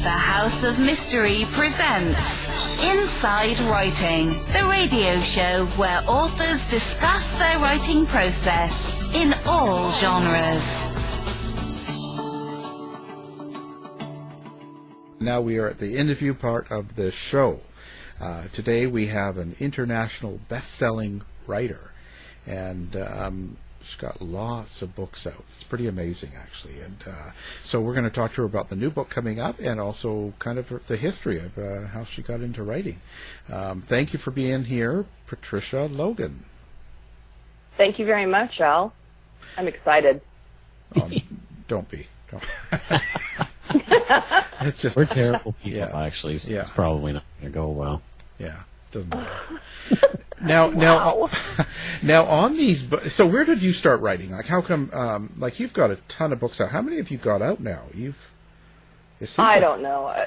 The House of Mystery presents Inside Writing, the radio show where authors discuss their writing process in all genres. Now we are at the interview part of the show. Today we have an international best-selling writer, and she's got lots of books out. It's pretty amazing, actually. And so we're going to talk to her about the new book coming up and also kind of the history of how she got into writing. Thank you for being here, Patricia Logan. Thank you very much, Al. I'm excited. Don't be. Don't. It's just, we're terrible people, yeah, actually, so yeah. It's probably not going to go well. Yeah, doesn't matter. Now on these so where did you start writing? Like, how come, like, you've got a ton of books out. How many have you got out now? I don't know.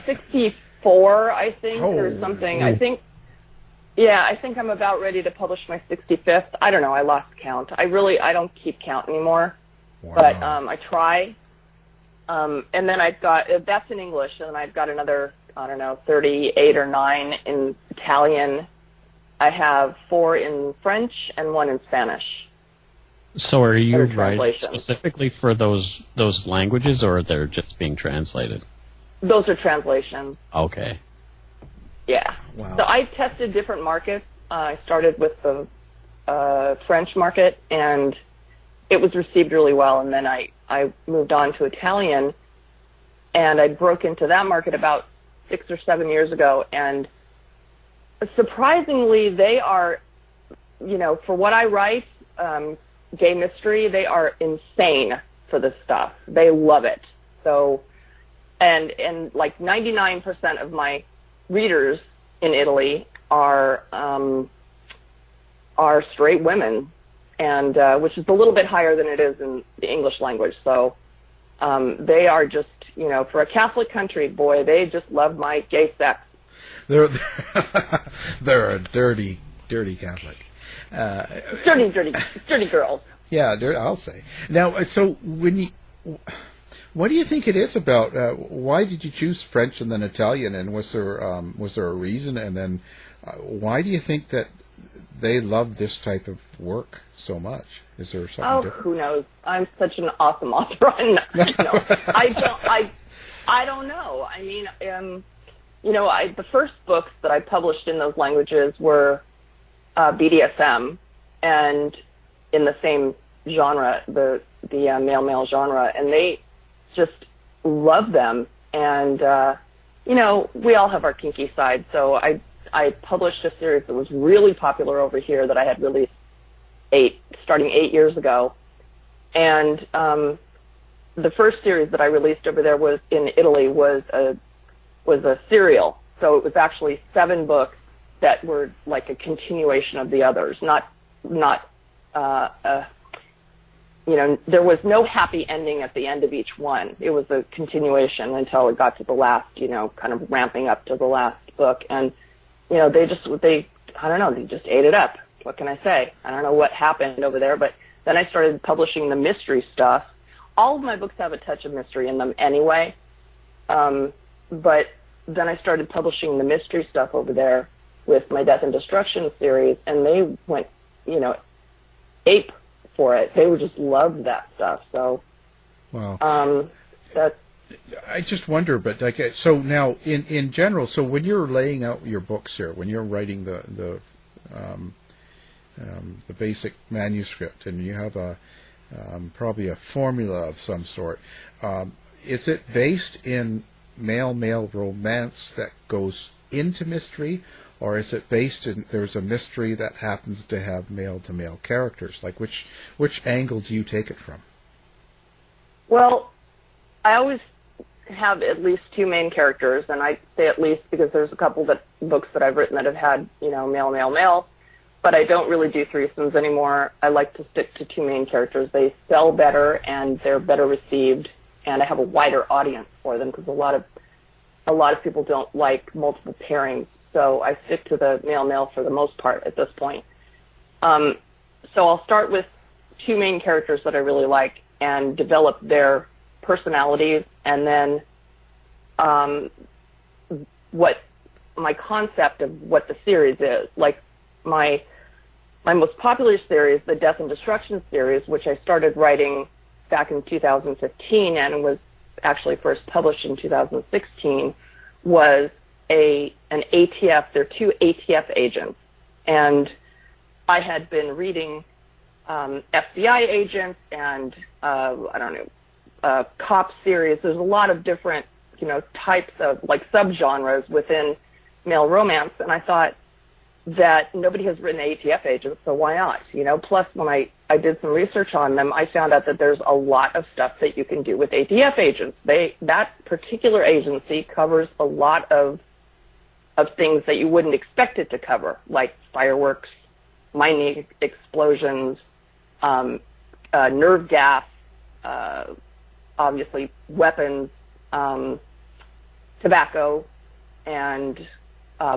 64, I think, or something. I think I'm about ready to publish my 65th. I don't know. I lost count. I don't keep count anymore. Wow. But I try. And then I've got, that's in English, and then I've got another, 38 or 9 in Italian. I have 4 in French and 1 in Spanish. So are you writing specifically for those languages, or they're just being translated? Those are translations. Okay. Yeah. Wow. So I tested different markets. I started with the French market, and it was received really well, and then I moved on to Italian, and I broke into that market about 6 or 7 years ago, and surprisingly, they are, for what I write, gay mystery, they are insane for this stuff. They love it. So, and like 99% of my readers in Italy are straight women, and which is a little bit higher than it is in the English language. So they are just, for a Catholic country, boy, they just love my gay sex. They're a dirty Catholic. Dirty girls. Yeah, I'll say. Now, so what do you think it is about? Why did you choose French and then Italian? And was there a reason? And then why do you think that they love this type of work so much? Is there something different? Who knows? I'm such an awesome author. I don't know. I mean, the first books that I published in those languages were BDSM, and in the same genre, the male genre, and they just love them. And we all have our kinky side. So I published a series that was really popular over here that I had released starting 8 years ago, and the first series that I released over there was in Italy was a serial. So it was actually 7 books that were like a continuation of the others. There was no happy ending at the end of each one. It was a continuation until it got to the last, kind of ramping up to the last book. And, they just ate it up. What can I say? I don't know what happened over there, but then I started publishing the mystery stuff. All of my books have a touch of mystery in them anyway. But then I started publishing the mystery stuff over there with my Death and Destruction series, and they went, ape for it. They would just love that stuff. So, wow. I just wonder, but like, so now in general, so when you're laying out your books here, when you're writing the basic manuscript, and you have probably a formula of some sort, is it based in male-male romance that goes into mystery, or is it based in there's a mystery that happens to have male-to-male characters? Like, which angle do you take it from? Well, I always have at least 2 main characters, and I say at least because there's a couple books that I've written that have had, male, but I don't really do threesomes anymore. I like to stick to 2 main characters. They sell better, and they're better received, and I have a wider audience for them because a lot of people don't like multiple pairings. So I stick to the male for the most part at this point. So I'll start with 2 main characters that I really like and develop their personalities, and then what my concept of what the series is. Like my most popular series, the Death and Destruction series, which I started writing back in 2015 and was actually first published in 2016, was an ATF. They're two ATF agents, and I had been reading FBI agents and cop series. There's a lot of different types of like subgenres within male romance, and I thought that nobody has written ATF agents, so why not? Plus when I did some research on them, I found out that there's a lot of stuff that you can do with ATF agents. That particular agency covers a lot of things that you wouldn't expect it to cover, like fireworks, mining explosions, nerve gas, obviously weapons, tobacco, and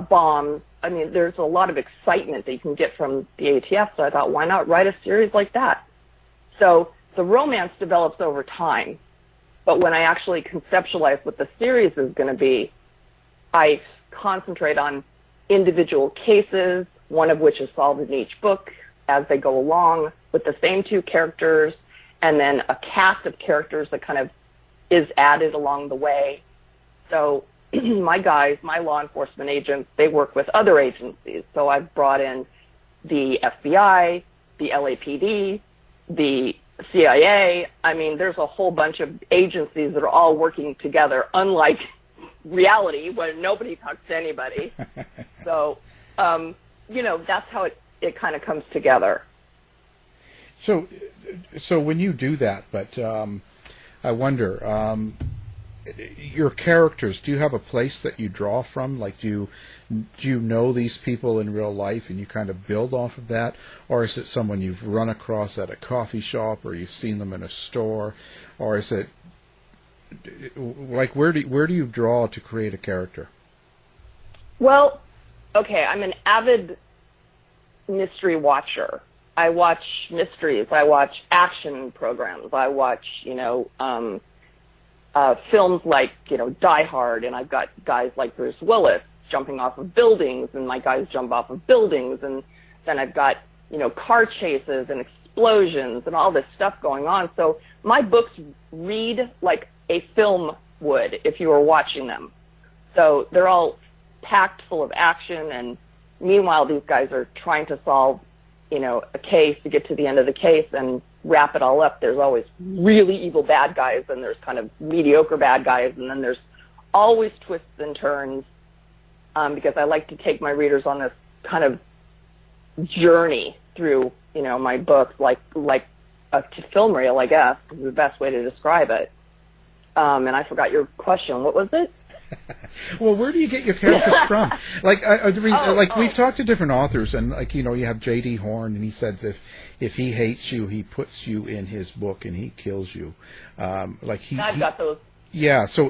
bombs. I mean, there's a lot of excitement that you can get from the ATF, so I thought, why not write a series like that? So the romance develops over time, but when I actually conceptualize what the series is going to be, I concentrate on individual cases, one of which is solved in each book as they go along with the same two characters, and then a cast of characters that kind of is added along the way. So my guys, my law enforcement agents, they work with other agencies. So I've brought in the FBI, the LAPD, the CIA. I mean, there's a whole bunch of agencies that are all working together, unlike reality where nobody talks to anybody. So, that's how it kind of comes together. So when you do that, but I wonder, your characters, do you have a place that you draw from? Like, do you know these people in real life and you kind of build off of that? Or is it someone you've run across at a coffee shop, or you've seen them in a store? Or is it, like, where do you draw to create a character? Well, okay, I'm an avid mystery watcher. I watch mysteries. I watch action programs. I watch, films like, Die Hard, and I've got guys like Bruce Willis jumping off of buildings, and my guys jump off of buildings, and then I've got, car chases and explosions and all this stuff going on. So my books read like a film would if you were watching them. So they're all packed full of action, and meanwhile these guys are trying to solve, a case to get to the end of the case and wrap it all up. There's always really evil bad guys, and there's kind of mediocre bad guys, and then there's always twists and turns, because I like to take my readers on this kind of journey through, my books, like a film reel, I guess, is the best way to describe it. And I forgot your question. What was it? Well, where do you get your characters from? Like, we've talked to different authors, and you have J.D. Horn, and he said if he hates you, he puts you in his book and he kills you. I've got those. Yeah. So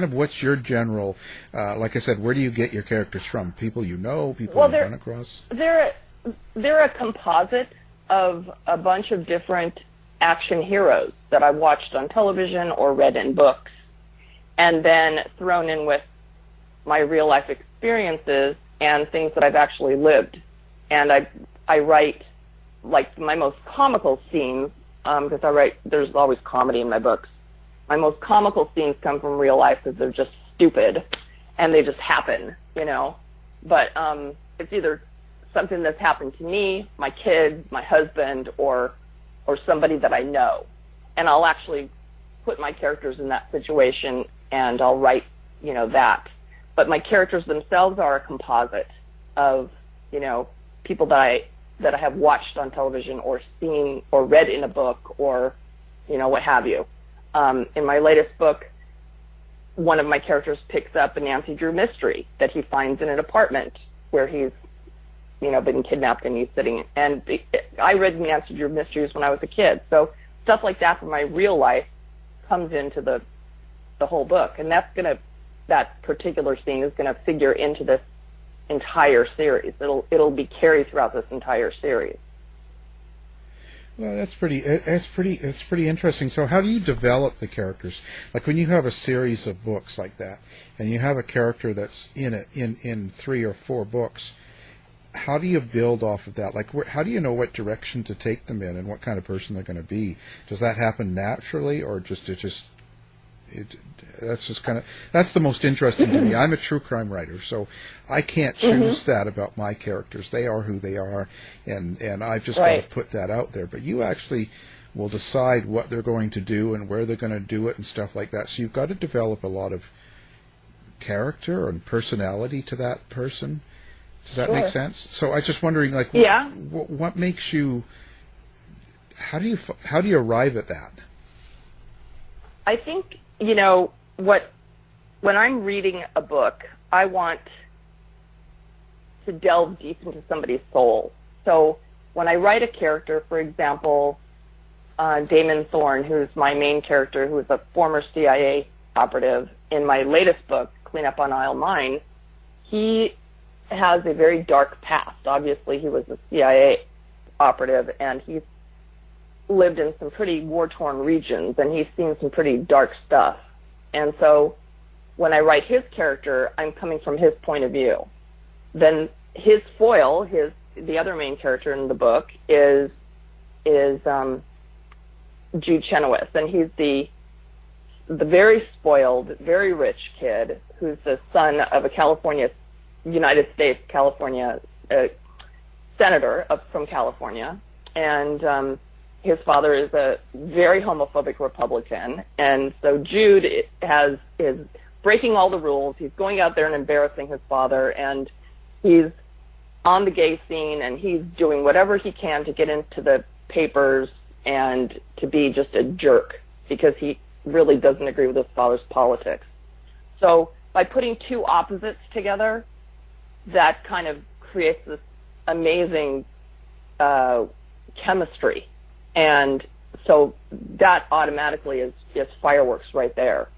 what's your general? Like I said, where do you get your characters from? People you know, people you run across. They're a composite of a bunch of different action heroes that I've watched on television or read in books, and then thrown in with my real life experiences and things that I've actually lived. And I write like my most comical scenes, because there's always comedy in my books. My most comical scenes come from real life because they're just stupid and they just happen, But it's either something that's happened to me, my kids, my husband, or somebody that I know. And I'll actually put my characters in that situation, and I'll write, that. But my characters themselves are a composite of, people that I have watched on television or seen or read in a book or, what have you. In my latest book, one of my characters picks up a Nancy Drew mystery that he finds in an apartment where he's, been kidnapped, and he's sitting. And I read Nancy Drew mysteries when I was a kid. So stuff like that from my real life comes into the whole book. And that particular scene is going to figure into this entire series. It'll be carried throughout this entire series. Well, that's pretty. It's pretty interesting. So, how do you develop the characters? Like when you have a series of books like that, and you have a character that's in it in 3 or 4 books. How do you build off of that? Like, how do you know what direction to take them in and what kind of person they're going to be? Does that happen naturally, or that's just kind of, that's the most interesting to me. I'm a true crime writer, so I can't choose that about my characters. They are who they are, and I've just got to put that out there. But you actually will decide what they're going to do and where they're going to do it and stuff like that. So you've got to develop a lot of character and personality to that person. Does that make sense? So I was just wondering, like, what makes you? How do you arrive at that? I think when I'm reading a book, I want to delve deep into somebody's soul. So when I write a character, for example, Damon Thorne, who's my main character, who is a former CIA operative, in my latest book, Clean Up on Aisle 9, he has a very dark past. Obviously, he was a CIA operative, and he's lived in some pretty war-torn regions, and he's seen some pretty dark stuff. And so when I write his character, I'm coming from his point of view. Then his foil, the other main character in the book, is Jude Chenoweth, and he's the very spoiled, very rich kid who's the son of a United States California senator from California, and his father is a very homophobic Republican, and so Jude is breaking all the rules. He's going out there and embarrassing his father, and he's on the gay scene, and he's doing whatever he can to get into the papers and to be just a jerk because he really doesn't agree with his father's politics. So by putting two opposites together, that kind of creates this amazing chemistry. And so that automatically is fireworks right there.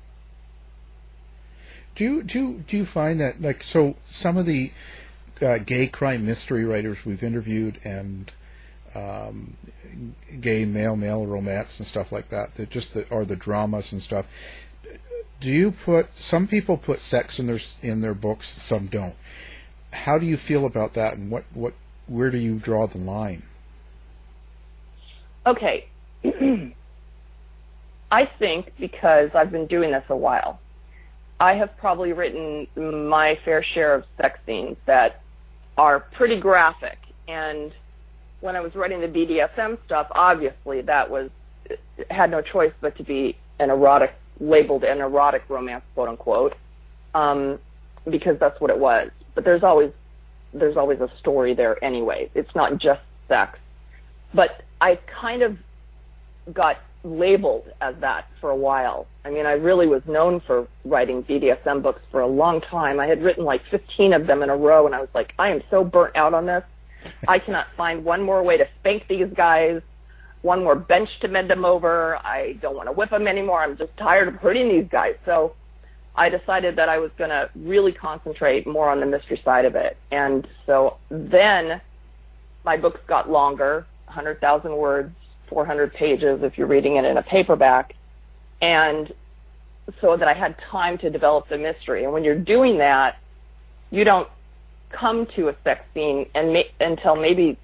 Do you find that, like, so some of the gay crime mystery writers we've interviewed and gay male romance and stuff like that, or the dramas and stuff, some people put sex in their books, some don't. How do you feel about that, and where do you draw the line? Okay. I think because I've been doing this a while, I have probably written my fair share of sex scenes that are pretty graphic. And when I was writing the BDSM stuff, obviously had no choice but to be labeled an erotic romance, quote unquote, because that's what it was. But there's always a story there anyway. It's not just sex. But I kind of got labeled as that for a while. I mean, I really was known for writing BDSM books for a long time. I had written like 15 of them in a row, and I was like, I am so burnt out on this. I cannot find one more way to spank these guys, one more bench to bend them over. I don't want to whip them anymore. I'm just tired of hurting these guys. So I decided that I was going to really concentrate more on the mystery side of it. And so then my books got longer, 100,000 words, 400 pages if you're reading it in a paperback, and so that I had time to develop the mystery. And when you're doing that, you don't come to a sex scene until maybe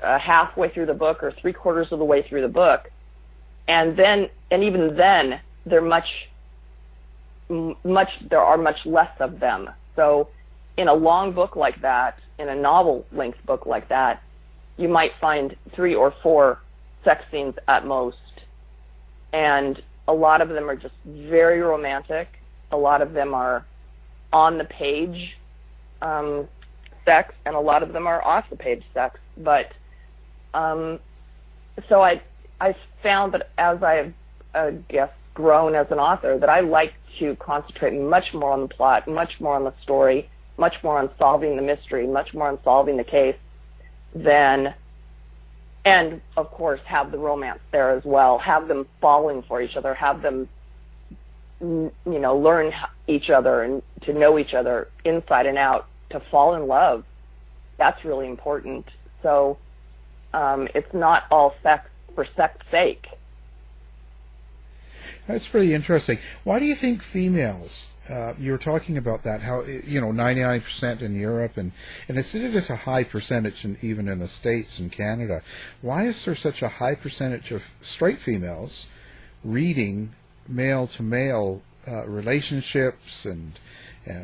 halfway through the book or 3/4 of the way through the book, and even then there are much less of them. So in a long book like that, in a novel length book like that, you might find 3 or 4 sex scenes at most, and a lot of them are just very romantic. A lot of them are on the page sex, and a lot of them are off the page sex. But so I found that as I've grown as an author, that I like to concentrate much more on the plot, much more on the story, much more on solving the mystery, much more on solving the case and of course have the romance there as well, have them falling for each other, have them, learn each other and to know each other inside and out, to fall in love. That's really important. So it's not all sex for sex sake. That's pretty interesting. Why do you think females, you were talking about that, how, 99% in Europe, and it is a high percentage even in the States and Canada. Why is there such a high percentage of straight females reading male-to-male relationships and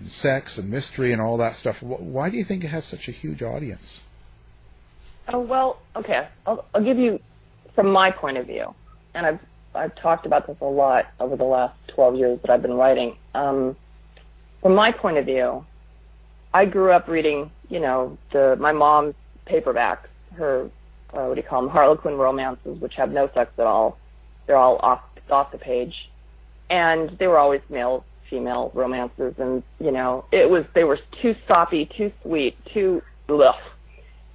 sex and mystery and all that stuff? Why do you think it has such a huge audience? Oh, well, okay. I'll give you from my point of view, and I've talked about this a lot over the last 12 years that I've been writing. From my point of view, I grew up reading, my mom's paperbacks, her, what do you call them, Harlequin romances, which have no sex at all. They're all off the page. And they were always male-female romances, and, they were too soppy, too sweet, too ugh.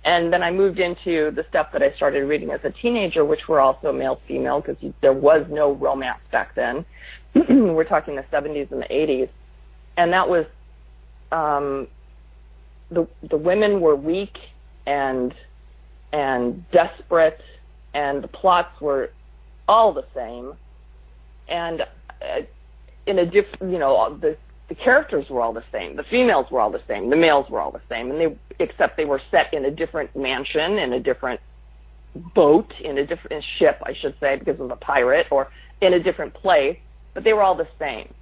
And then I moved into the stuff that I started reading as a teenager, which were also male-female, because there was no romance back then. We're talking the 70s and the 80s. And that was, the women were weak and desperate, and the plots were all the same. And in a different, the characters were all the same. The females were all the same. The males were all the same, except they were set in a different mansion, in a different boat, in a different ship, I should say, because of a pirate, or in a different place. But they were all the same.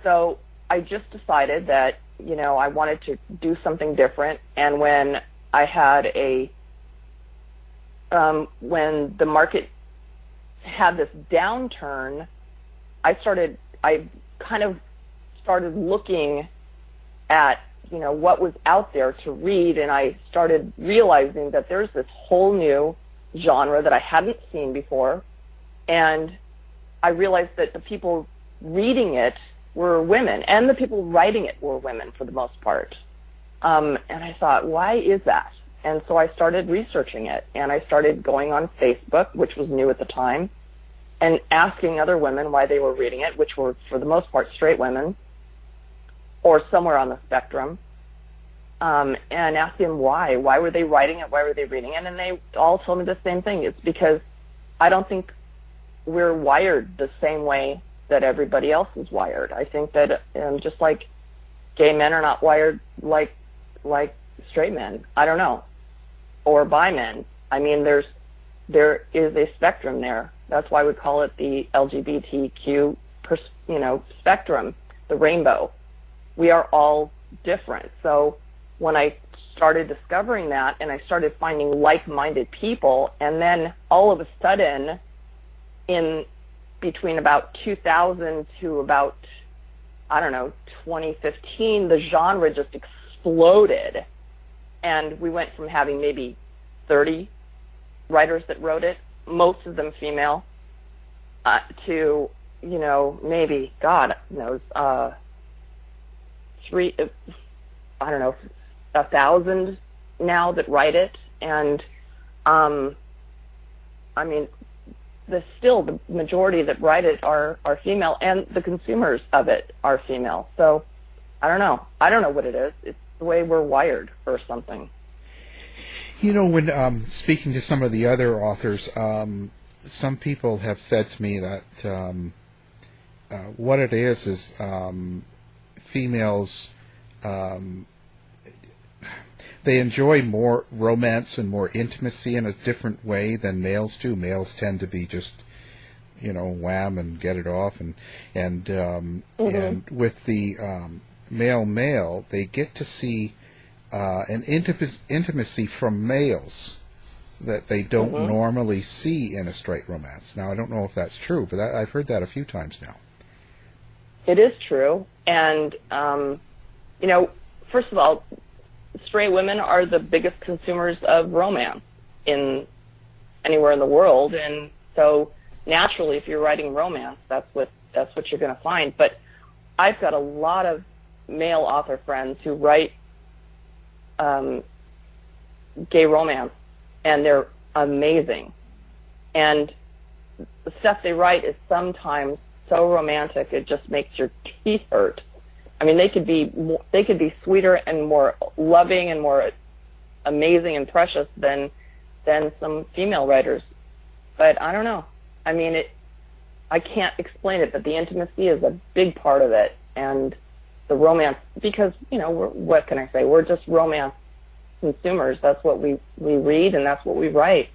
So I just decided that I wanted to do something different. And when I had when the market had this downturn, I kind of started looking at, what was out there to read, and I started realizing that there's this whole new genre that I hadn't seen before, and I realized that the people reading it were women, and the people writing it were women for the most part. And I thought, why is that? And so I started researching it, and I started going on Facebook, which was new at the time, and asking other women why they were reading it, which were, for the most part, straight women, or somewhere on the spectrum, and asking them why. Why were they writing it? Why were they reading it? And they all told me the same thing. It's because I don't think we're wired the same way that everybody else is wired. I think that just like gay men are not wired like straight men. I don't know. Or bi men. I mean, there is a spectrum there. That's why we call it the LGBTQ, spectrum, the rainbow. We are all different. So when I started discovering that, and I started finding like-minded people, and then all of a sudden, in between about 2000 to about, 2015, the genre just exploded. And we went from having maybe 30 writers that wrote it, most of them female, to, maybe, God knows, 1,000 now that write it. And, the majority that write it are female, and the consumers of it are female. So, I don't know. I don't know what it is. It's the way we're wired or something. When speaking to some of the other authors, some people have said to me that what it is females, they enjoy more romance and more intimacy in a different way than males do. Males tend to be just, wham and get it off, and with the male, they get to see an intimacy from males that they don't normally see in a straight romance. Now, I don't know if that's true, but I've heard that a few times now. It is true, and first of all, straight women are the biggest consumers of romance anywhere in the world, and so naturally, if you're writing romance, that's what you're going to find. But I've got a lot of male author friends who write gay romance, and they're amazing. And the stuff they write is sometimes so romantic it just makes your teeth hurt. I mean, they could be sweeter and more loving and more amazing and precious than some female writers. but I don't know. I mean, I can't explain it, but the intimacy is a big part of it, and the romance, because, what can I say? We're just romance consumers. That's what we read, and that's what we write.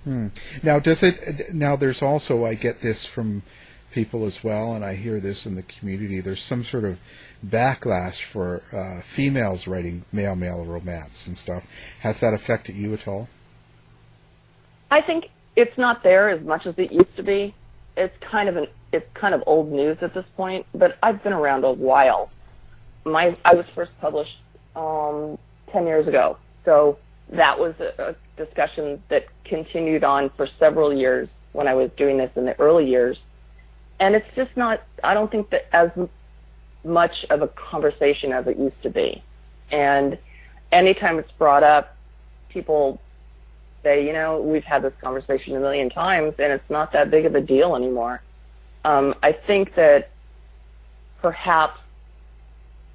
Now, there's also, I get this from people as well, and I hear this in the community, there's some sort of backlash for females writing male-male romance and stuff. Has that affected you at all? I think it's not there as much as it used to be. It's kind of old news at this point, but I've been around a while. I was first published 10 years ago, so that was a discussion that continued on for several years when I was doing this in the early years. And it's just not, I don't think that as much of a conversation as it used to be. And anytime it's brought up, people say, we've had this conversation a million times, and it's not that big of a deal anymore. I think that perhaps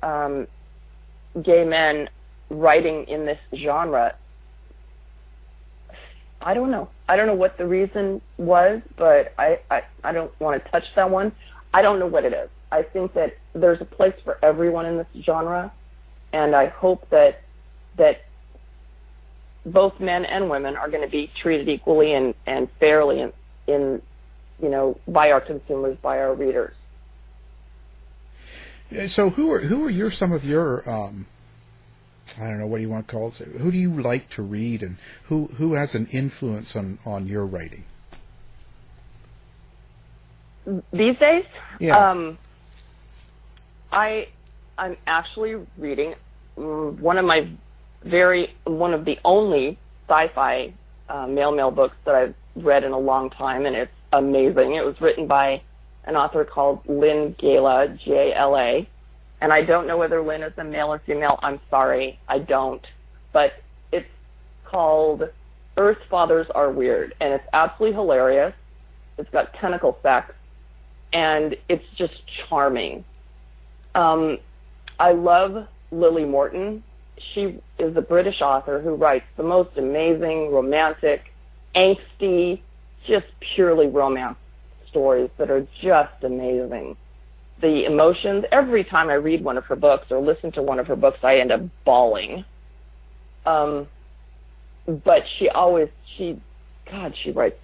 gay men writing in this genre, I don't know. I don't know what the reason was, but I don't want to touch that one. I don't know what it is. I think that there's a place for everyone in this genre, and I hope that both men and women are going to be treated equally and fairly in by our consumers, by our readers. So who are some of your I don't know, what do you want to call it? Who do you like to read, and who has an influence on your writing these days? Yeah. I'm actually reading one of the only sci-fi male books that I've read in a long time, and it's amazing. It was written by an author called Lynn Gala, Gala, and I don't know whether Lynn is a male or female. I'm sorry, I don't. But it's called Earth Fathers Are Weird, and it's absolutely hilarious. It's got tentacle sex, and it's just charming. I love Lily Morton. She is a British author who writes the most amazing, romantic, angsty, just purely romance stories that are just amazing. The emotions, every time I read one of her books or listen to one of her books, I end up bawling. But she writes,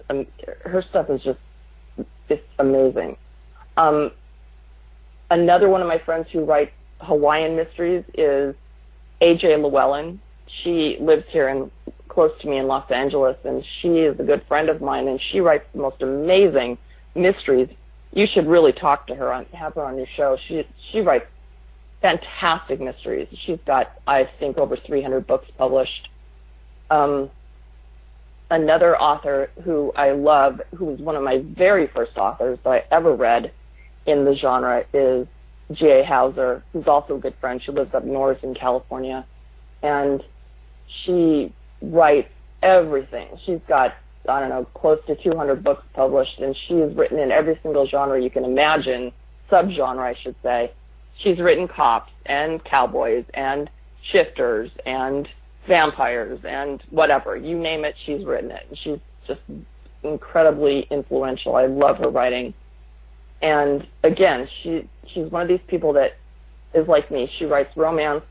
her stuff is just, it's amazing. Another one of my friends who writes Hawaiian mysteries is A.J. Llewellyn. She lives here close to me in Los Angeles, and she is a good friend of mine, and she writes the most amazing mysteries. You should really talk to her, have her on your show. She writes fantastic mysteries. She's got, I think, over 300 books published. Another author who I love, who was one of my very first authors that I ever read in the genre, is G.A. Hauser, who's also a good friend. She lives up north in California, and she writes everything. She's got, I don't know, close to 200 books published, and she has written in every single genre you can imagine, subgenre, I should say. She's written cops and cowboys and shifters and vampires and whatever. You name it, she's written it. She's just incredibly influential. I love her writing. And again, she's one of these people that is like me. She writes romance.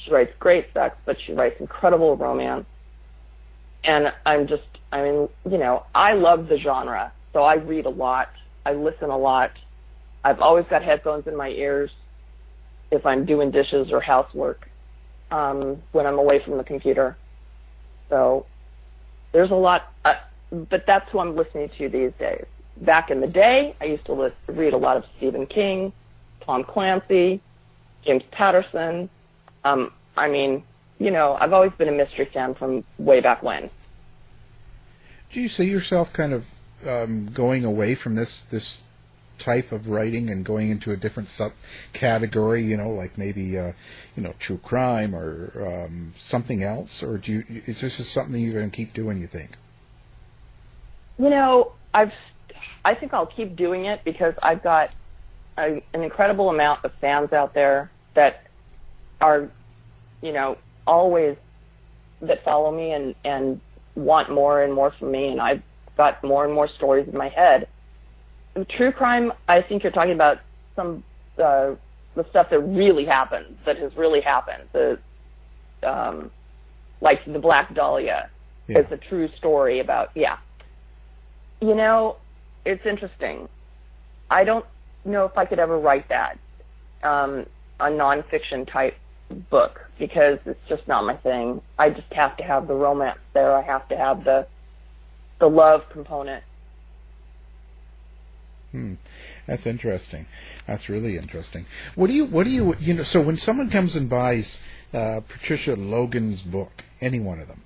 She writes great sex, but she writes incredible romance. And I love the genre. So I read a lot. I listen a lot. I've always got headphones in my ears if I'm doing dishes or housework, when I'm away from the computer. So there's a lot, but that's who I'm listening to these days. Back in the day, I used to read a lot of Stephen King, Tom Clancy, James Patterson. I've always been a mystery fan from way back when. Do you see yourself kind of going away from this type of writing and going into a different subcategory, like maybe true crime or something else, or is this just something you're going to keep doing, you think? I think I'll keep doing it because I've got an incredible amount of fans out there that are, always, that follow me and want more and more from me, and I've got more and more stories in my head. True crime, I think you're talking about some the stuff that really happens, that has really happened. Like the Black Dahlia is a true story about, You know, it's interesting. I don't know if I could ever write that, a nonfiction type book, because it's just not my thing. I just have to have the romance there. I have to have the love component. That's interesting. That's really interesting. What do you so when someone comes and buys Patricia Logan's book, any one of them,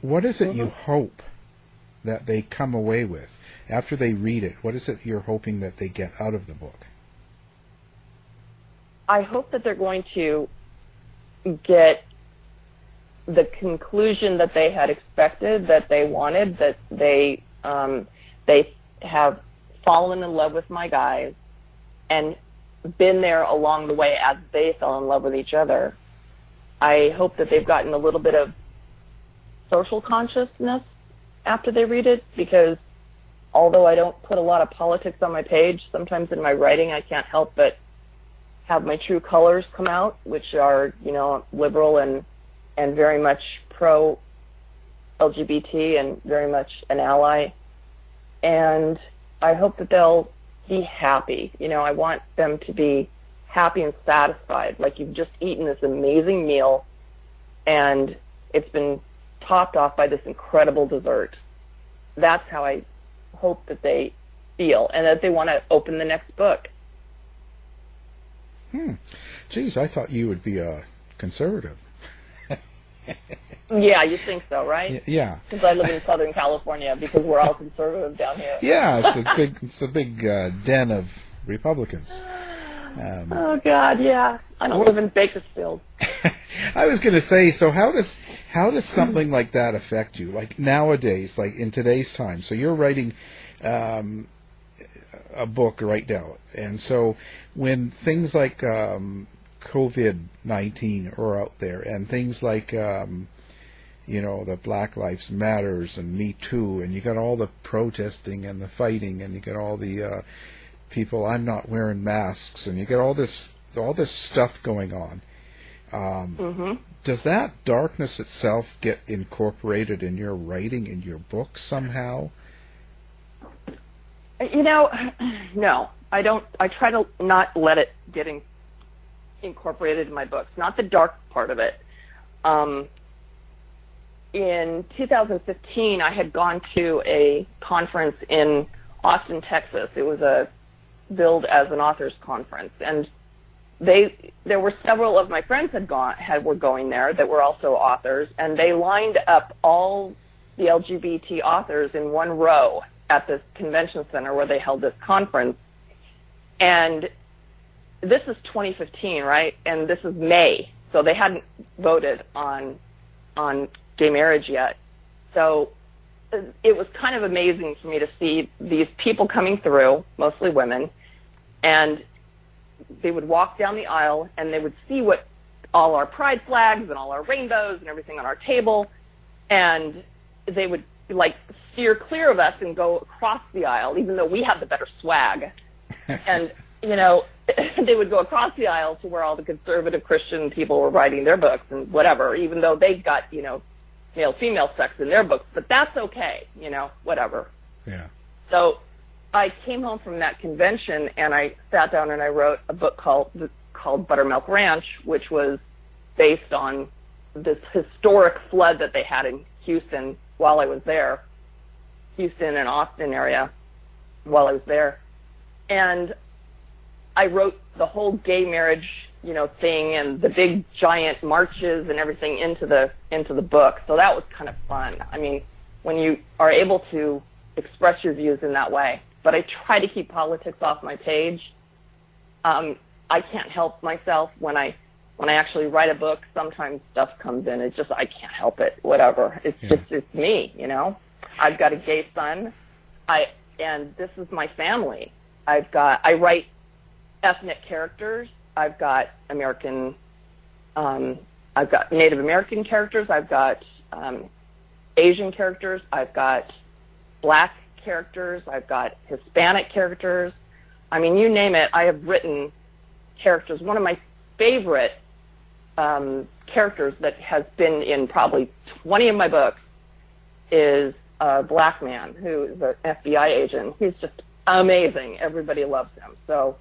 what is it you hope that they come away with after they read it? What is it you're hoping that they get out of the book? I hope that they're going to get the conclusion that they had expected, that they wanted, that they have fallen in love with my guys and been there along the way as they fell in love with each other. I hope that they've gotten a little bit of social consciousness after they read it, because although I don't put a lot of politics on my page, sometimes in my writing I can't help but have my true colors come out, which are, liberal and very much pro-LGBT and very much an ally. And I hope that they'll be happy. I want them to be happy and satisfied, like you've just eaten this amazing meal and it's been topped off by this incredible dessert. That's how I hope that they feel, and that they want to open the next book. Geez, I thought you would be a conservative. Yeah, you think so, right? Yeah. Since I live in Southern California, because we're all conservative down here. Yeah, it's a big den of Republicans. Oh God, yeah. I don't live in Bakersfield. I was going to say, so how does something like that affect you? Like nowadays, like in today's time. So you're writing a book right now, and so when things like COVID-19 are out there, and things like the Black Lives Matters and Me Too, and you got all the protesting and the fighting, and you got all the people, I'm not wearing masks, and you get all this stuff going on. Does that darkness itself get incorporated in your writing, in your book somehow? No, I don't. I try to not let it get incorporated in my books, not the dark part of it. In 2015, I had gone to a conference in Austin, Texas. It was a billed as an authors conference, and there were several of my friends were going there that were also authors, and they lined up all the LGBT authors in one row at this convention center where they held this conference. And this is 2015, right? And this is May, so they hadn't voted on gay marriage yet. So it was kind of amazing for me to see these people coming through, mostly women, and they would walk down the aisle and they would see what all our pride flags and all our rainbows and everything on our table, and they would steer clear of us and go across the aisle, even though we had the better swag. And they would go across the aisle to where all the conservative Christian people were writing their books and whatever, even though they got male-female sex in their books, but that's okay, whatever. Yeah. So I came home from that convention and I sat down and I wrote a book called Buttermilk Ranch, which was based on this historic flood that they had in Houston while I was there, Houston and Austin area while I was there. And I wrote the whole gay marriage, thing and the big giant marches and everything into the book. So that was kind of fun. I mean, when you are able to express your views in that way. But I try to keep politics off my page. I can't help myself when I actually write a book. Sometimes stuff comes in. It's just I can't help it. Whatever. It's me. I've got a gay son. And this is my family. I write ethnic characters. I've got Native American characters. I've got Asian characters, I've got Black characters, I've got Hispanic characters. I mean, you name it, I have written characters. One of my favorite characters that has been in probably 20 of my books is a Black man who is an FBI agent. He's just amazing. Everybody loves him. So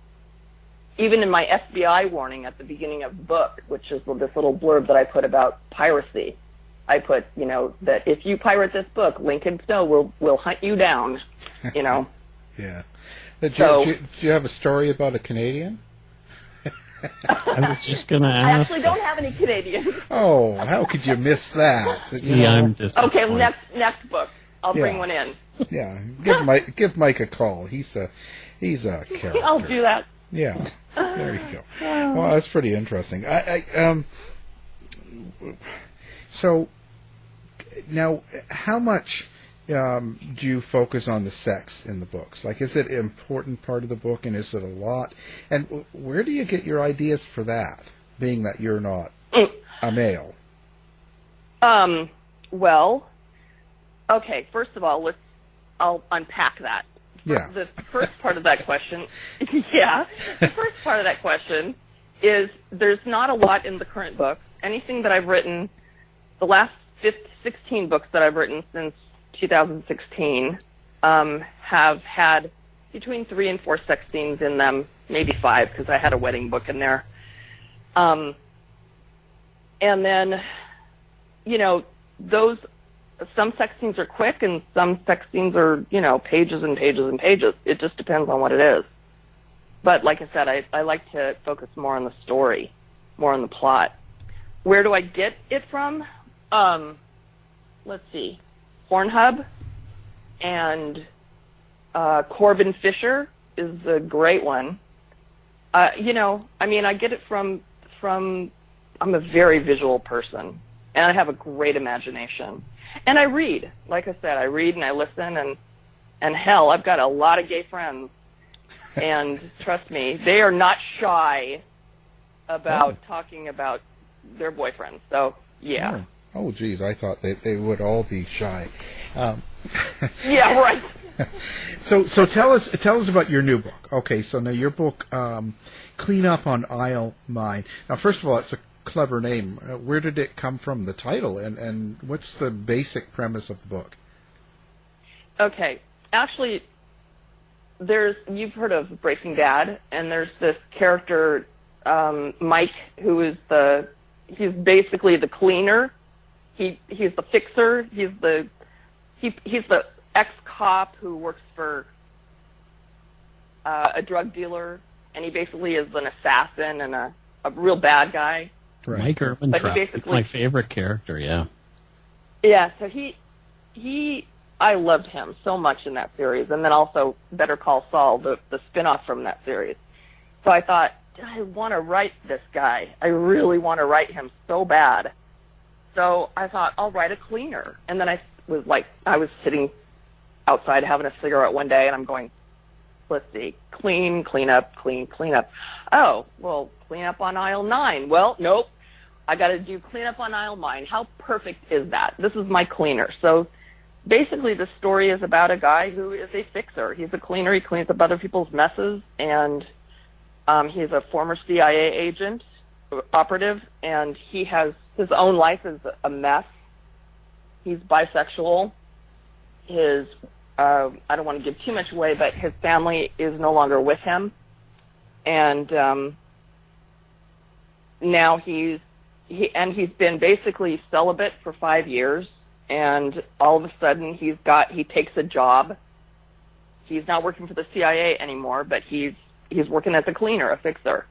even in my FBI warning at the beginning of the book, which is this little blurb that I put about piracy, I put, that if you pirate this book, Lincoln Snow will hunt you down, Yeah. Do you have a story about a Canadian? I was just going to ask. I actually don't have any Canadians. Oh, how could you miss that? I'm just okay. Well, next book, I'll bring one in. Yeah, give Mike a call. He's a character. I'll do that. Yeah, there you go. Well, that's pretty interesting. So now, how much do you focus on the sex in the books? Like, is it an important part of the book, and is it a lot? And where do you get your ideas for that, being that you're not a male? Well, okay, first of all, I'll unpack that. Yeah. The first part of that question, the first part of that question is there's not a lot in the current book. Anything that I've written, the last 16 books that I've written since 2016 have had between 3 and 4 sex scenes in them, maybe 5 because I had a wedding book in there. And then, some sex scenes are quick and some sex scenes are, pages and pages and pages. It just depends on what it is. But like I said, I like to focus more on the story, more on the plot. Where do I get it from? Let's see. Pornhub and Corbin Fisher is a great one. I get it from I'm a very visual person, and I have a great imagination. And I read. Like I said, I read and I listen, and hell, I've got a lot of gay friends. And trust me, they are not shy about talking about their boyfriends. So, yeah. Oh, geez, I thought they would all be shy. Yeah, right. So tell us about your new book. Okay, so now your book, Clean Up on Aisle 9. Now, first of all, it's a clever name. Where did it come from, the title, and what's the basic premise of the book? Okay, actually, you've heard of Breaking Bad, and there's this character, Mike, who is he's basically the cleaner. He's the fixer. He's the ex-cop who works for a drug dealer, and he basically is an assassin and a real bad guy. Right. Mike Ehrmantraut is my favorite character. Yeah. Yeah. So I loved him so much in that series, and then also Better Call Saul, the spinoff from that series. So I thought, I want to write this guy. I really want to write him so bad. So I thought, I'll write a cleaner. And then I was sitting outside having a cigarette one day, and I'm going, let's see, clean up. Oh, well, clean up on aisle 9. Well, nope. I got to do clean up on aisle 9. How perfect is that? This is my cleaner. So basically the story is about a guy who is a fixer. He's a cleaner. He cleans up other people's messes, and he's a former CIA agent, operative, and he has his own life is a mess. He's bisexual. I don't want to give too much away, but his family is no longer with him. And now he's been basically celibate for 5 years, and all of a sudden he takes a job. He's not working for the CIA anymore, but he's working as a cleaner, a fixer.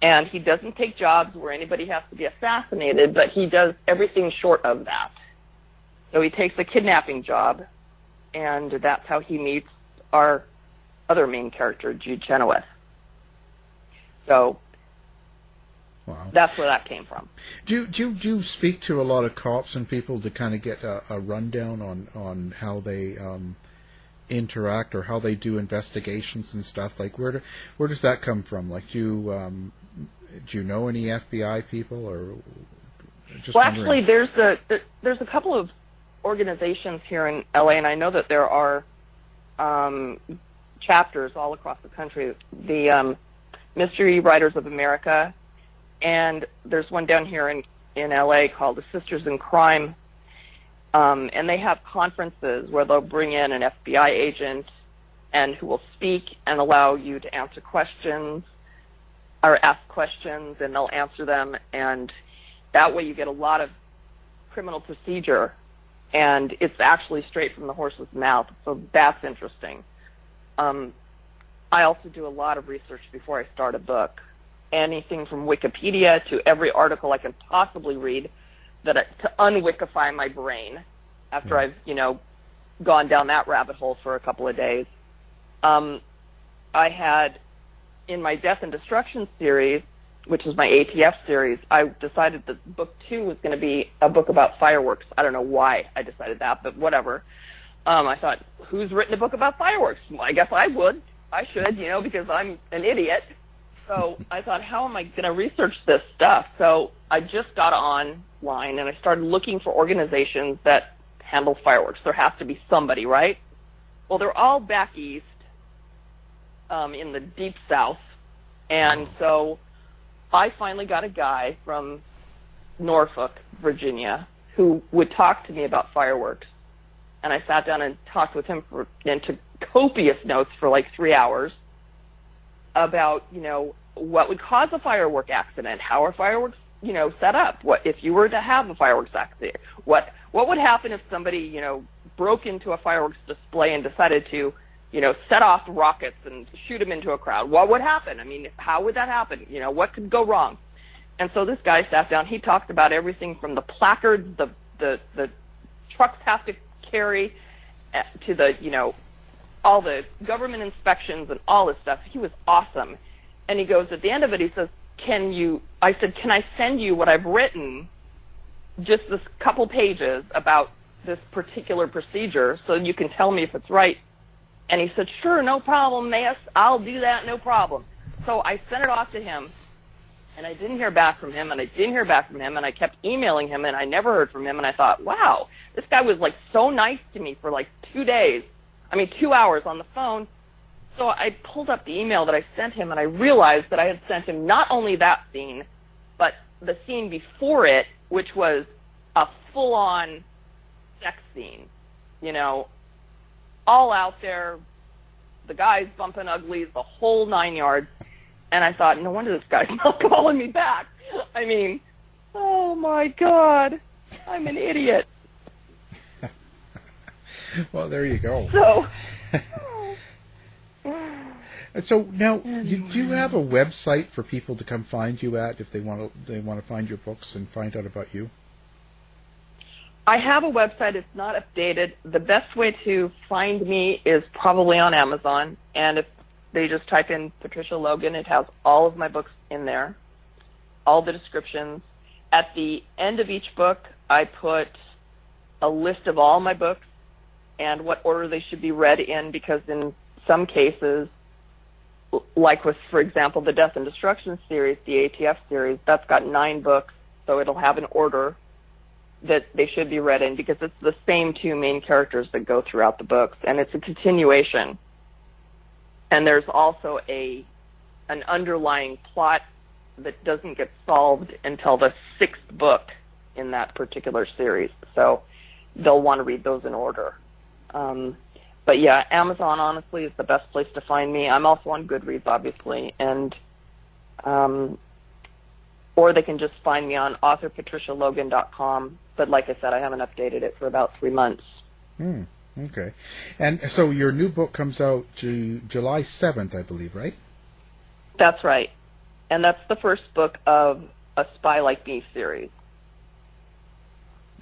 And he doesn't take jobs where anybody has to be assassinated, but he does everything short of that. So he takes a kidnapping job, and that's how he meets our other main character, Jude Chenoweth. So wow. That's where that came from. Do you speak to a lot of cops and people to kind of get a rundown on how they interact or how they do investigations and stuff? Like where does that come from? Like do you know any FBI people or? Just well, wondering. Actually, there's a couple of organizations here in LA, and I know that there are chapters all across the country. The Mystery Writers of America, and there's one down here in LA called the Sisters in Crime, and they have conferences where they'll bring in an FBI agent and who will speak and allow you to answer questions or ask questions, and they'll answer them, and that way you get a lot of criminal procedure, and it's actually straight from the horse's mouth, so that's interesting. I also do a lot of research before I start a book, anything from Wikipedia to every article I can possibly read to unwikify my brain after I've, gone down that rabbit hole for a couple of days. I had, in my Death and Destruction series, which is my ATF series, I decided that book 2 was going to be a book about fireworks. I don't know why I decided that, but whatever. I thought, who's written a book about fireworks? Well, I guess I would. I should, because I'm an idiot. So I thought, how am I going to research this stuff? So I just got online and I started looking for organizations that handle fireworks. There has to be somebody, right? Well, they're all back east in the deep south. And so I finally got a guy from Norfolk, Virginia, who would talk to me about fireworks. And I sat down and talked with him and took copious notes for like 3 hours about, what would cause a firework accident, how are fireworks, set up, what if you were to have a fireworks accident, what would happen if somebody, broke into a fireworks display and decided to, set off rockets and shoot them into a crowd. What would happen? I mean, how would that happen? What could go wrong? And so this guy sat down, he talked about everything from the placards, the trucks have to carry to the, all the government inspections and all this stuff. He was awesome. And he goes, at the end of it, he says, I said, can I send you what I've written, just this couple pages about this particular procedure so you can tell me if it's right? And he said, sure, no problem, Mass. I'll do that, no problem. So I sent it off to him, and I didn't hear back from him, and I didn't hear back from him, and I kept emailing him, and I never heard from him, and I thought, wow, this guy was like so nice to me for like 2 hours on the phone. So I pulled up the email that I sent him, and I realized that I had sent him not only that scene, but the scene before it, which was a full-on sex scene, all out there, the guys bumping uglies, the whole 9 yards. And I thought, no wonder this guy's not calling me back. I mean, oh my God, I'm an idiot. Well, there you go. So now, do you have a website for people to come find you at if they want to find your books and find out about you? I have a website. It's not updated. The best way to find me is probably on Amazon. And if they just type in Patricia Logan, it has all of my books in there, all the descriptions. At the end of each book, I put a list of all my books and what order they should be read in, because in some cases, like with, for example, the Death and Destruction series, the ATF series, that's got 9 books, so it'll have an an that they should be read in, because it's the same 2 main characters that go throughout the books, and it's a continuation. And there's also an underlying plot that doesn't get solved until the 6th book in that particular series. So they'll want to read those in order. But yeah, Amazon honestly is the best place to find me. I'm also on Goodreads, obviously, and or they can just find me on authorpatricialogan.com. But like I said, I haven't updated it for about 3 months. Okay. And so your new book comes out July 7th, I believe, right? That's right. And that's the first book of a Spy Like Me series.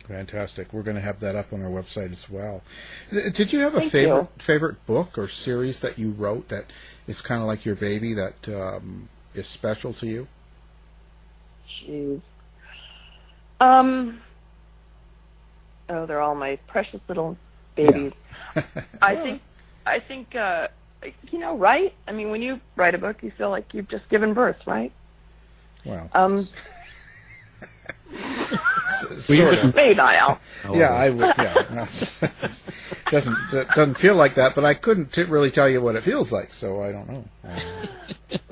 Fantastic. We're going to have that up on our website as well. Did you have a favorite book or series that you wrote that is kind of like your baby, that is special to you? Jeez. They're all my precious little babies. Yeah. I think, right? I mean, when you write a book, you feel like you've just given birth, right? Well. Sort of. Maybe not Al. Yeah, I would. Yeah, doesn't feel like that, but I couldn't really tell you what it feels like, so I don't know.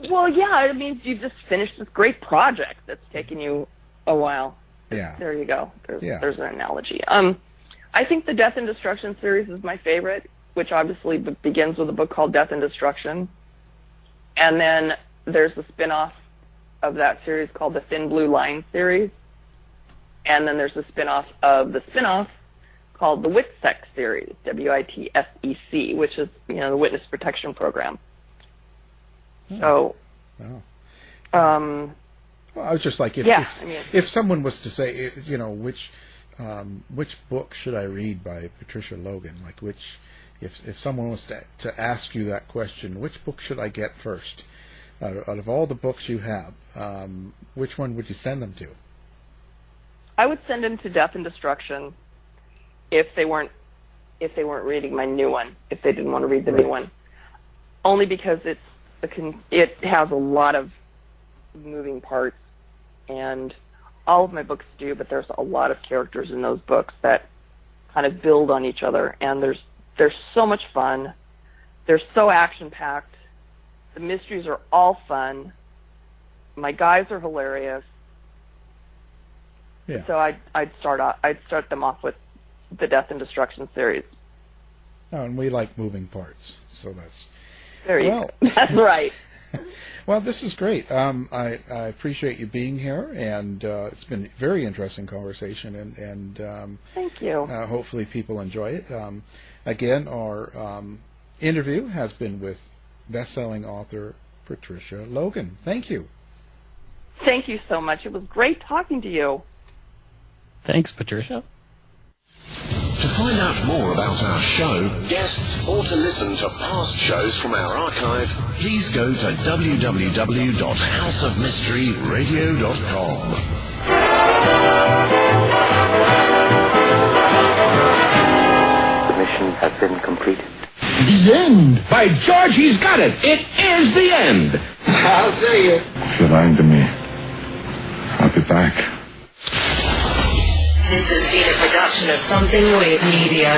Well, yeah, it means you've just finished this great project that's taken you a while. Yeah. There you go. There's an analogy. I think the Death and Destruction series is my favorite, which obviously begins with a book called Death and Destruction. And then there's a spin-off of that series called the Thin Blue Line series. And then there's a spin-off of the spin-off called the WITSEC series, WITSEC, which is, the Witness Protection Program. So, well, I was just like, if someone was to say, which book should I read by Patricia Logan? Like, if someone was to ask you that question, which book should I get first? Out of all the books you have, which one would you send them to? I would send them to Death and Destruction if they weren't reading my new one, if they didn't want to read the new one. Only because it has a lot of moving parts, and all of my books do, but there's a lot of characters in those books that kind of build on each other, and they're so much fun. They're so action-packed. The mysteries are all fun. My guys are hilarious. Yeah. So I'd start them off with the Death and Destruction series. Oh, and we like moving parts, so that's that's right. Well, this is great. I appreciate you being here, and it's been a very interesting conversation, and thank you. Hopefully people enjoy it. Again, our interview has been with best-selling author Patricia Logan. Thank you. Thank you so much. It was great talking to you. Thanks, Patricia. To find out more about our show, guests, or to listen to past shows from our archive, please go to www.houseofmysteryradio.com. The mission has been completed. The end! By George, he's got it! It is the end! I'll see you. If you're lying to me, I'll be back. This has been a production of Something Weird Media.